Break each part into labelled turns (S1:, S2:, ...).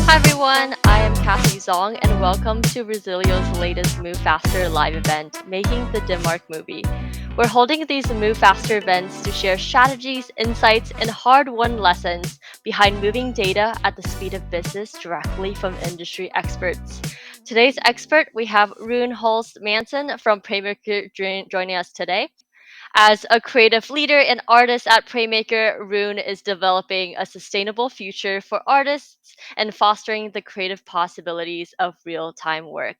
S1: Hi everyone, I am Cassie Zong and welcome to Resilio's latest Move Faster live event, Making the Denmark Movie. We're holding these Move Faster events to share strategies, insights, and hard-won lessons behind moving data at the speed of business directly from industry experts. Today's expert, we have Rune Holst Månsson from Preymaker joining us today. As a creative leader and artist at Preymaker, Rune is developing a sustainable future for artists and fostering the creative possibilities of real-time work.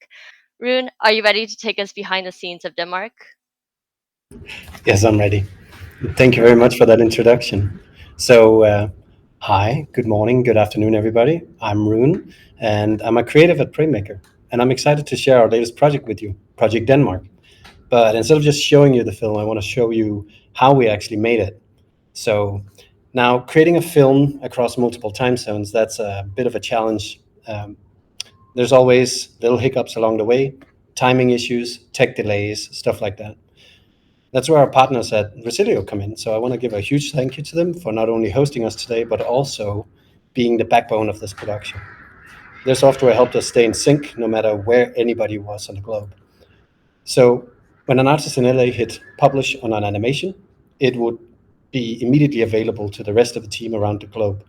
S1: Rune, are you ready to take us behind the scenes of Denmark?
S2: Yes, I'm ready. Thank you very much for that introduction. So, hi, good morning, good afternoon, everybody. I'm Rune, and I'm a creative at Preymaker, and I'm excited to share our latest project with you, Project Denmark. But instead of just showing you the film, I want to show you how we actually made it. So now creating a film across multiple time zones, that's a bit of a challenge. There's always little hiccups along the way, timing issues, tech delays, stuff like that. That's where our partners at Resilio come in. So I want to give a huge thank you to them for not only hosting us today, but also being the backbone of this production. Their software helped us stay in sync no matter where anybody was on the globe. So when an artist in LA hit publish on an animation, it would be immediately available to the rest of the team around the globe.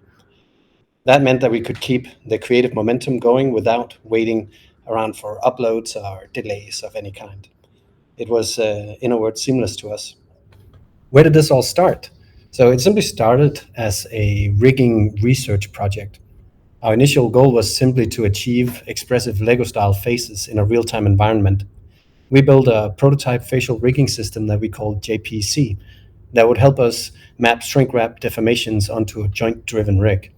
S2: That meant that we could keep the creative momentum going without waiting around for uploads or delays of any kind. It was, in a word, seamless to us. Where did this all start? So it simply started as a rigging research project. Our initial goal was simply to achieve expressive Lego-style faces in a real-time environment. We built a prototype facial rigging system that we called JPC that would help us map shrink-wrap deformations onto a joint-driven rig.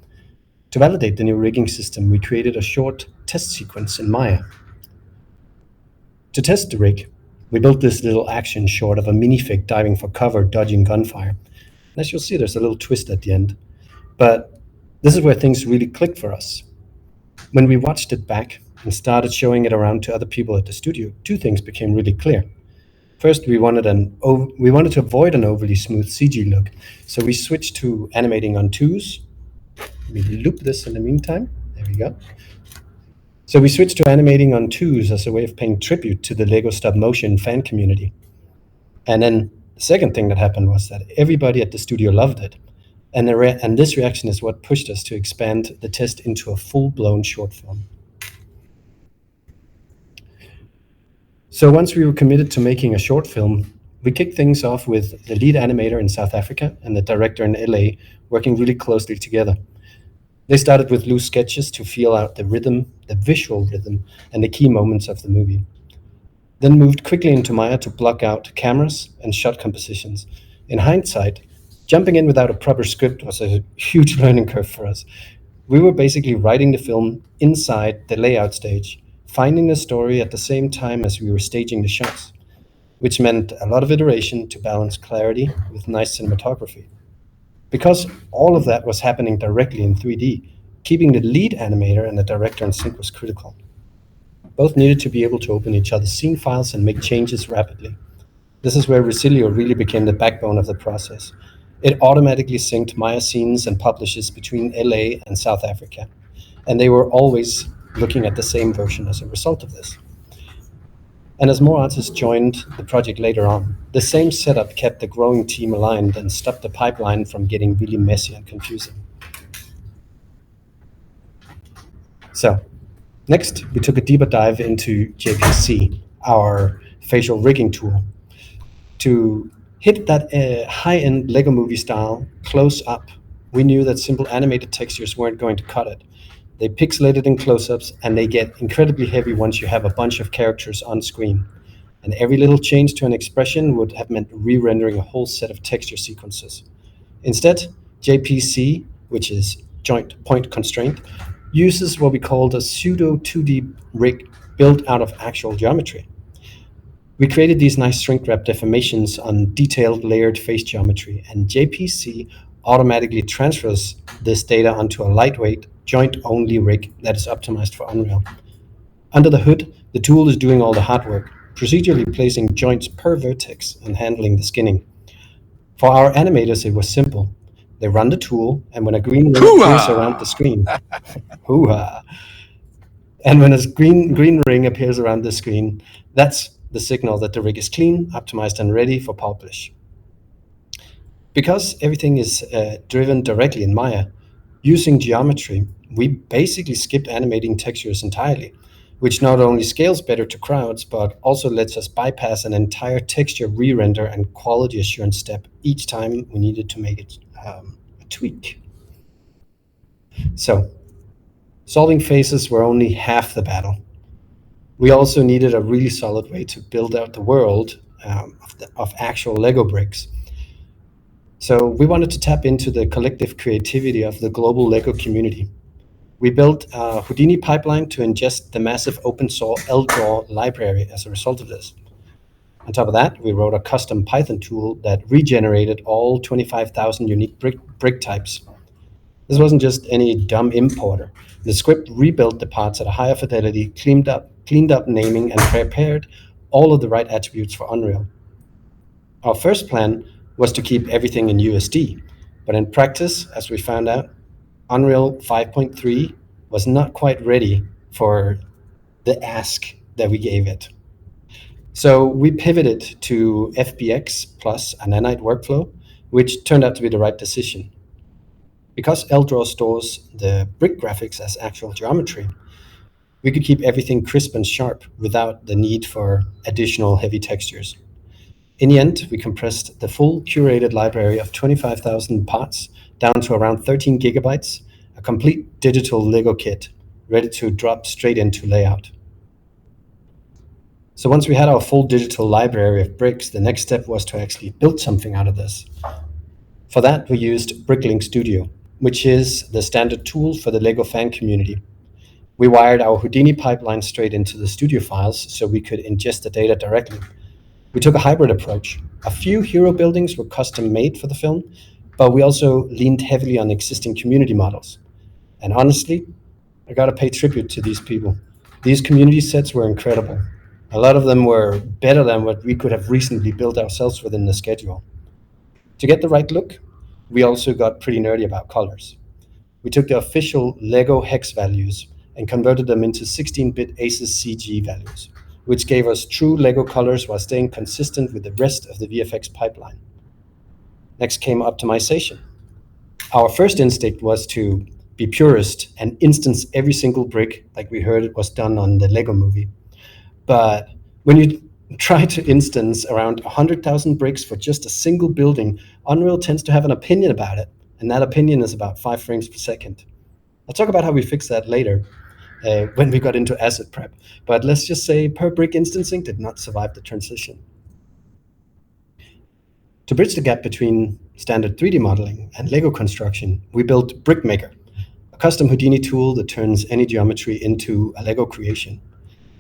S2: To validate the new rigging system, we created a short test sequence in Maya. To test the rig, we built this little action short of a minifig diving for cover, dodging gunfire. As you'll see, there's a little twist at the end. But this is where things really clicked for us. When we watched it back and started showing it around to other people at the studio, two things became really clear. First, we wanted to avoid an overly smooth CG look, so we switched to animating on twos. Let me loop this in the meantime. There we go. So we switched to animating on twos as a way of paying tribute to the Lego stop motion fan community. And then the second thing that happened was that everybody at the studio loved it. And this reaction is what pushed us to expand the test into a full-blown short film. So once we were committed to making a short film, we kicked things off with the lead animator in South Africa and the director in LA working really closely together. They started with loose sketches to feel out the rhythm, the visual rhythm, and the key moments of the movie. Then moved quickly into Maya to block out cameras and shot compositions. In hindsight, jumping in without a proper script was a huge learning curve for us. We were basically writing the film inside the layout stage, finding the story at the same time as we were staging the shots, which meant a lot of iteration to balance clarity with nice cinematography. Because all of that was happening directly in 3D, keeping the lead animator and the director in sync was critical. Both needed to be able to open each other's scene files and make changes rapidly. This is where Resilio really became the backbone of the process. It automatically synced Maya scenes and publishes between LA and South Africa, and they were always looking at the same version as a result of this. And as more artists joined the project later on, the same setup kept the growing team aligned and stopped the pipeline from getting really messy and confusing. So, next, we took a deeper dive into JPC, our facial rigging tool. To hit that high-end Lego movie style close up, we knew that simple animated textures weren't going to cut it. They pixelated in close-ups, and they get incredibly heavy once you have a bunch of characters on screen. And every little change to an expression would have meant re-rendering a whole set of texture sequences. Instead, JPC, which is joint point constraint, uses what we called a pseudo 2D rig built out of actual geometry. We created these nice shrink wrap deformations on detailed layered face geometry, and JPC automatically transfers this data onto a lightweight, joint-only rig that is optimized for Unreal. Under the hood, the tool is doing all the hard work, procedurally placing joints per vertex and handling the skinning. For our animators, it was simple. They run the tool, and when a green ring appears around the screen, hoo-ha! And when a green ring appears around the screen, that's the signal that the rig is clean, optimized, and ready for publish. Because everything is driven directly in Maya, using geometry, we basically skipped animating textures entirely, which not only scales better to crowds, but also lets us bypass an entire texture re-render and quality assurance step each time we needed to make it a tweak. So, solving faces were only half the battle. We also needed a really solid way to build out the world of actual Lego bricks. So we wanted to tap into the collective creativity of the global Lego community. We built a Houdini pipeline to ingest the massive open source LDraw library as a result of this. On top of that, we wrote a custom Python tool that regenerated all 25,000 unique brick types. This wasn't just any dumb importer. The script rebuilt the parts at a higher fidelity, cleaned up naming, and prepared all of the right attributes for Unreal. Our first plan was to keep everything in USD, but in practice, as we found out, Unreal 5.3 was not quite ready for the ask that we gave it. So we pivoted to FBX plus a nanite workflow, which turned out to be the right decision. Because LDraw stores the brick graphics as actual geometry, we could keep everything crisp and sharp without the need for additional heavy textures. In the end, we compressed the full curated library of 25,000 parts down to around 13 gigabytes, a complete digital Lego kit ready to drop straight into layout. So once we had our full digital library of bricks, the next step was to actually build something out of this. For that, we used Preymaker Studio, which is the standard tool for the Lego fan community. We wired our Houdini pipeline straight into the studio files so we could ingest the data directly. We took a hybrid approach. A few hero buildings were custom made for the film, but we also leaned heavily on existing community models. And honestly, I gotta pay tribute to these people. These community sets were incredible. A lot of them were better than what we could have reasonably built ourselves within the schedule. To get the right look, we also got pretty nerdy about colors. We took the official Lego hex values and converted them into 16-bit ACES CG values, which gave us true Lego colors while staying consistent with the rest of the VFX pipeline. Next came optimization. Our first instinct was to be purist and instance every single brick like we heard it was done on the Lego movie. But when you try to instance around 100,000 bricks for just a single building, Unreal tends to have an opinion about it, and that opinion is about 5 frames per second. I'll talk about how we fix that later when we got into asset prep, but let's just say per brick instancing did not survive the transition. To bridge the gap between standard 3D modeling and Lego construction, we built Preymaker, a custom Houdini tool that turns any geometry into a Lego creation.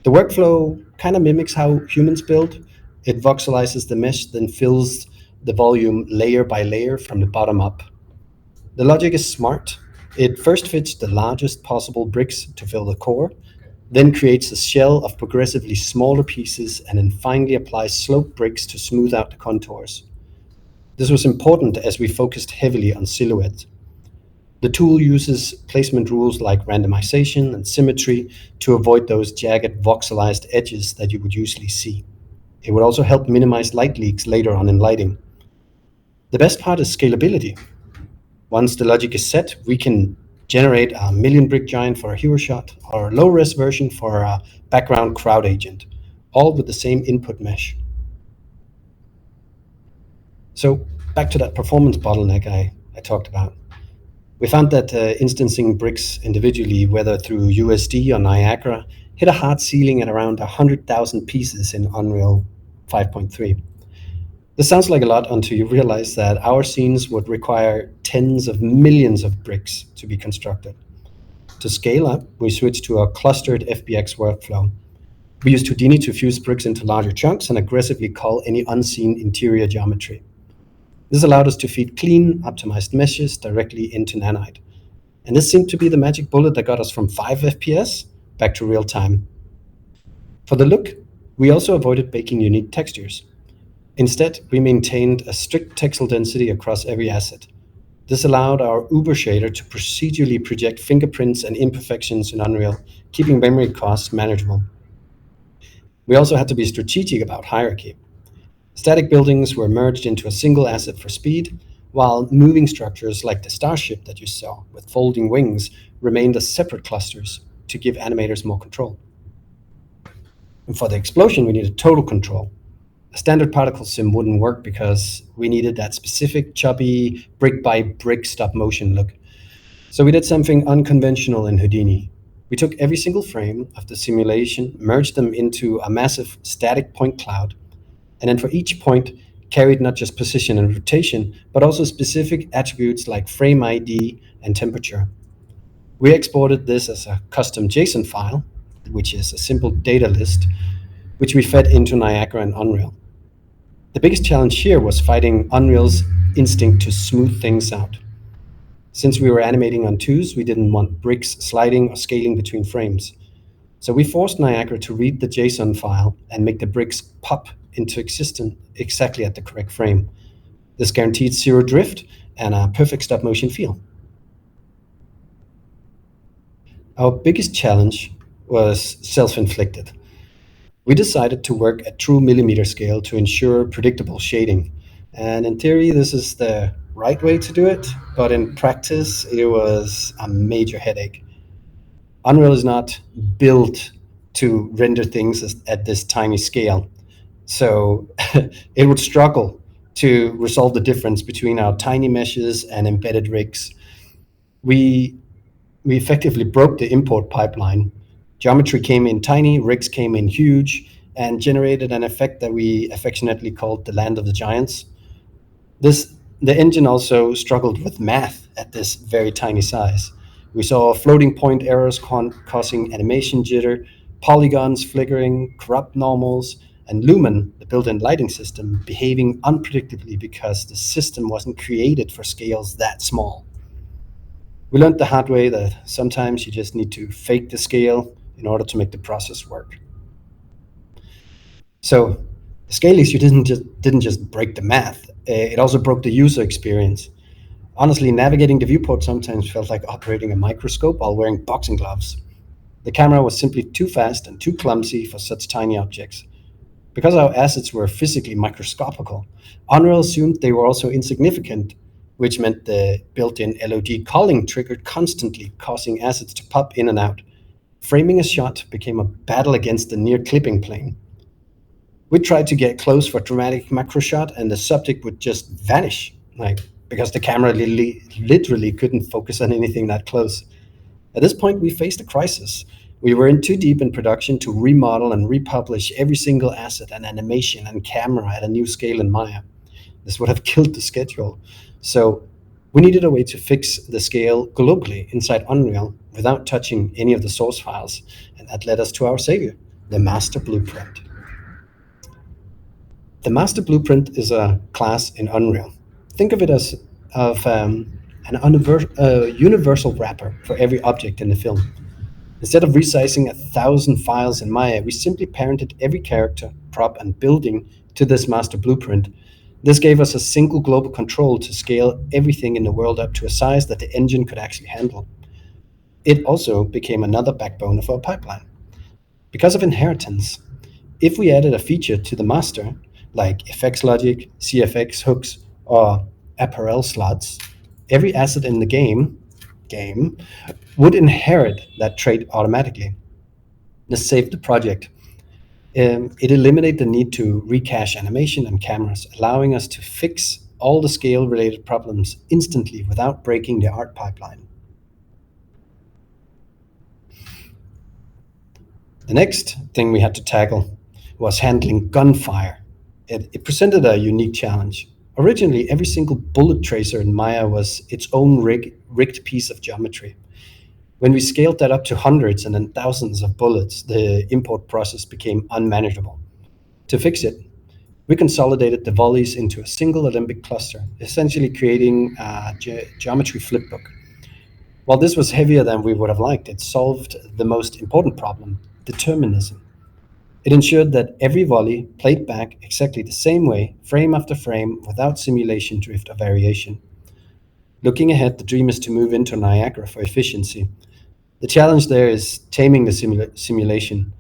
S2: The workflow kind of mimics how humans build. It voxelizes the mesh, then fills the volume layer by layer from the bottom up. The logic is smart. It first fits the largest possible bricks to fill the core, then creates a shell of progressively smaller pieces, and then finally applies slope bricks to smooth out the contours. This was important as we focused heavily on silhouette. The tool uses placement rules like randomization and symmetry to avoid those jagged voxelized edges that you would usually see. It would also help minimize light leaks later on in lighting. The best part is scalability. Once the logic is set, we can generate a million brick giant for a hero shot or a low res version for a background crowd agent, all with the same input mesh. So back to that performance bottleneck I talked about. We found that instancing bricks individually, whether through USD or Niagara, hit a hard ceiling at around 100,000 pieces in Unreal 5.3. This sounds like a lot until you realize that our scenes would require tens of millions of bricks to be constructed. To scale up, we switched to a clustered FBX workflow. We used Houdini to fuse bricks into larger chunks and aggressively cull any unseen interior geometry. This allowed us to feed clean, optimized meshes directly into Nanite. And this seemed to be the magic bullet that got us from 5 FPS back to real time. For the look, we also avoided baking unique textures. Instead, we maintained a strict texel density across every asset. This allowed our Uber shader to procedurally project fingerprints and imperfections in Unreal, keeping memory costs manageable. We also had to be strategic about hierarchy. Static buildings were merged into a single asset for speed, while moving structures like the starship that you saw with folding wings remained as separate clusters to give animators more control. And for the explosion, we needed total control. A standard particle sim wouldn't work because we needed that specific chubby brick by brick stop motion look. So we did something unconventional in Houdini. We took every single frame of the simulation, merged them into a massive static point cloud, and then for each point, carried not just position and rotation, but also specific attributes like frame ID and temperature. We exported this as a custom JSON file, which is a simple data list, which we fed into Niagara and Unreal. The biggest challenge here was fighting Unreal's instinct to smooth things out. Since we were animating on twos, we didn't want bricks sliding or scaling between frames. So we forced Niagara to read the JSON file and make the bricks pop into existence exactly at the correct frame. This guaranteed zero drift and a perfect stop motion feel. Our biggest challenge was self-inflicted. We decided to work at true millimeter scale to ensure predictable shading. And in theory, this is the right way to do it, but in practice, it was a major headache. Unreal is not built to render things at this tiny scale. So it would struggle to resolve the difference between our tiny meshes and embedded rigs. We effectively broke the import pipeline. Geometry came in tiny, rigs came in huge, and generated an effect that we affectionately called the land of the giants. The engine also struggled with math at this very tiny size. We saw floating point errors causing animation jitter, polygons flickering, corrupt normals, and Lumen, the built-in lighting system, behaving unpredictably because the system wasn't created for scales that small. We learned the hard way that sometimes you just need to fake the scale in order to make the process work. So the scale issue didn't just break the math, it also broke the user experience. Honestly, navigating the viewport sometimes felt like operating a microscope while wearing boxing gloves. The camera was simply too fast and too clumsy for such tiny objects. Because our assets were physically microscopical, Unreal assumed they were also insignificant, which meant the built-in LOD culling triggered constantly, causing assets to pop in and out. Framing a shot became a battle against the near clipping plane. We tried to get close for dramatic macro shot, and the subject would just vanish, because the camera literally couldn't focus on anything that close. At this point, we faced a crisis. We were in too deep in production to remodel and republish every single asset and animation and camera at a new scale in Maya. This would have killed the schedule. So we needed a way to fix the scale globally inside Unreal without touching any of the source files. And that led us to our savior, the master blueprint. The master blueprint is a class in Unreal. Think of it as an universal wrapper for every object in the film. Instead of resizing 1,000 files in Maya, we simply parented every character, prop, and building to this master blueprint. This gave us a single global control to scale everything in the world up to a size that the engine could actually handle. It also became another backbone of our pipeline. Because of inheritance, if we added a feature to the master, like effects logic, CFX hooks, or apparel slots, every asset in the game would inherit that trait automatically. This saved the project. It eliminated the need to recache animation and cameras, allowing us to fix all the scale-related problems instantly without breaking the art pipeline. The next thing we had to tackle was handling gunfire. It presented a unique challenge. Originally, every single bullet tracer in Maya was its own rigged piece of geometry. When we scaled that up to hundreds and then thousands of bullets, the import process became unmanageable. To fix it, we consolidated the volleys into a single Olympic cluster, essentially creating a geometry flipbook. While this was heavier than we would have liked, it solved the most important problem, determinism. It ensured that every volley played back exactly the same way, frame after frame, without simulation drift or variation. Looking ahead, the dream is to move into Niagara for efficiency. The challenge there is taming the simulation.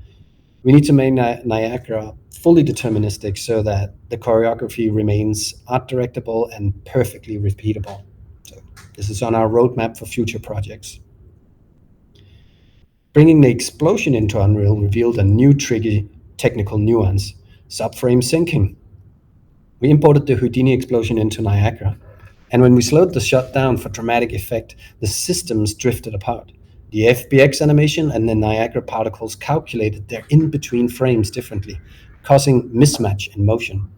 S2: We need to make Niagara fully deterministic so that the choreography remains art directable and perfectly repeatable. So this is on our roadmap for future projects. Bringing the explosion into Unreal revealed a new tricky technical nuance, subframe syncing. We imported the Houdini explosion into Niagara, and when we slowed the shot down for dramatic effect, the systems drifted apart. The FBX animation and the Niagara particles calculated their in-between frames differently, causing mismatch in motion.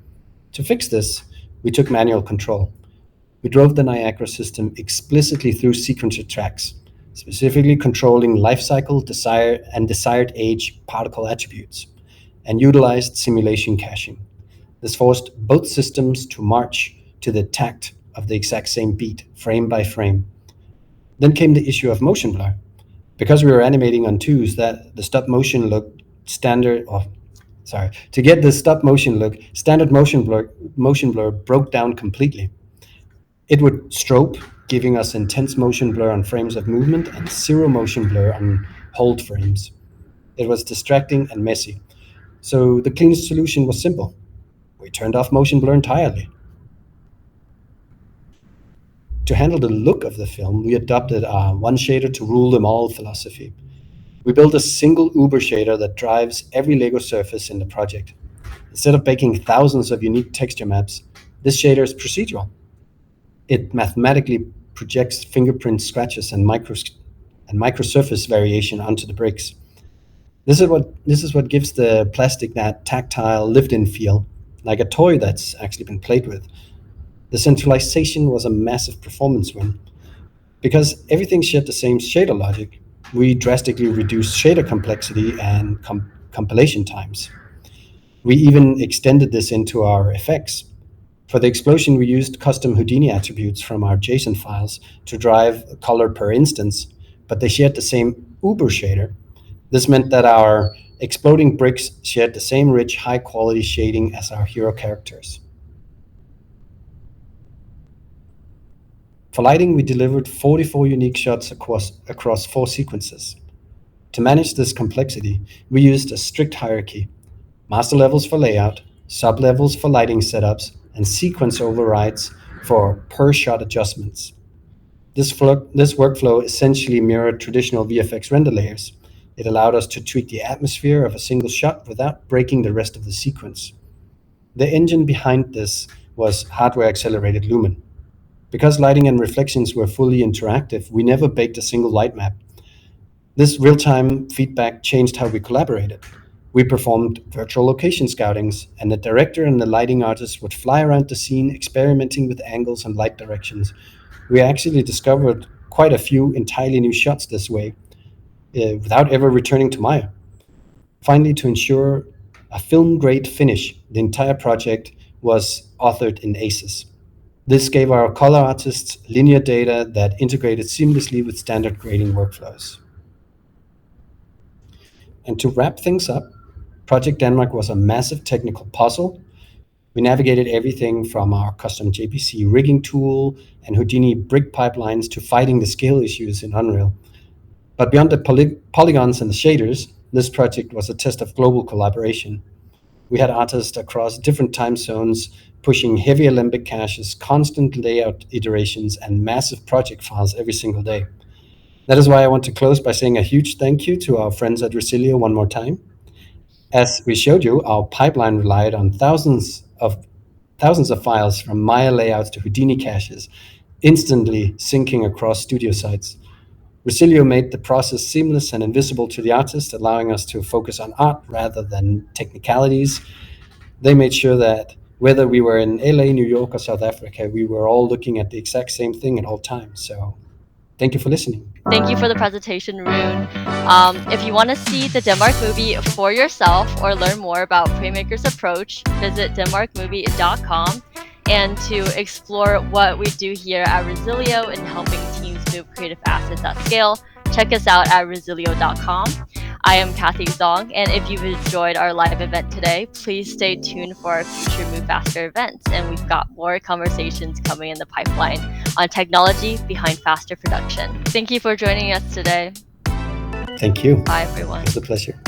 S2: To fix this, we took manual control. We drove the Niagara system explicitly through sequencer tracks, specifically controlling life cycle, desired age particle attributes, and utilized simulation caching. This forced both systems to march to the tact of the exact same beat, frame by frame. Then came the issue of motion blur. Because we were animating on twos, that the stop motion look standard, oh, sorry, to get the stop motion look, standard motion blur broke down completely. It would strobe, giving us intense motion blur on frames of movement and zero motion blur on hold frames. It was distracting and messy. So the cleanest solution was simple. We turned off motion blur entirely. To handle the look of the film, we adopted a one shader to rule them all philosophy. We built a single Uber shader that drives every Lego surface in the project. Instead of baking thousands of unique texture maps, this shader is procedural. It mathematically projects fingerprint scratches and microsurface variation onto the bricks. This is what gives the plastic that tactile lived-in feel, like a toy that's actually been played with. The centralization was a massive performance win. Because everything shared the same shader logic, we drastically reduced shader complexity and compilation times. We even extended this into our effects. For the explosion, we used custom Houdini attributes from our JSON files to drive color per instance, but they shared the same Uber shader. This meant that our exploding bricks shared the same rich, high-quality shading as our hero characters. For lighting, we delivered 44 unique shots across 4 sequences. To manage this complexity, we used a strict hierarchy: master levels for layout, sub-levels for lighting setups, and sequence overrides for per-shot adjustments. This workflow essentially mirrored traditional VFX render layers. It allowed us to tweak the atmosphere of a single shot without breaking the rest of the sequence. The engine behind this was hardware-accelerated Lumen. Because lighting and reflections were fully interactive, we never baked a single light map. This real-time feedback changed how we collaborated. We performed virtual location scoutings, and the director and the lighting artist would fly around the scene experimenting with angles and light directions. We actually discovered quite a few entirely new shots this way, without ever returning to Maya. Finally, to ensure a film-grade finish, the entire project was authored in ACES. This gave our color artists linear data that integrated seamlessly with standard grading workflows. And to wrap things up, Project Denmark was a massive technical puzzle. We navigated everything from our custom JPC rigging tool and Houdini brick pipelines to fighting the scale issues in Unreal. But beyond the polygons and the shaders, this project was a test of global collaboration. We had artists across different time zones pushing heavy Alembic caches, constant layout iterations, and massive project files every single day. That is why I want to close by saying a huge thank you to our friends at Resilio one more time. As we showed you, our pipeline relied on thousands of files from Maya layouts to Houdini caches, instantly syncing across studio sites. Resilio made the process seamless and invisible to the artist, allowing us to focus on art rather than technicalities. They made sure that whether we were in LA, New York, or South Africa, we were all looking at the exact same thing at all times. So thank you for listening.
S1: Thank you for the presentation, Rune. If you want to see the Denmark movie for yourself or learn more about Preymaker's approach, visit denmarkmovie.com. And to explore what we do here at Resilio in helping teams move creative assets at scale, check us out at resilio.com. I am Kathy Zong, and if you've enjoyed our live event today, please stay tuned for our future Move Faster events. And we've got more conversations coming in the pipeline on technology behind faster production. Thank you for joining us today.
S2: Thank you.
S1: Bye, everyone.
S2: It was a pleasure.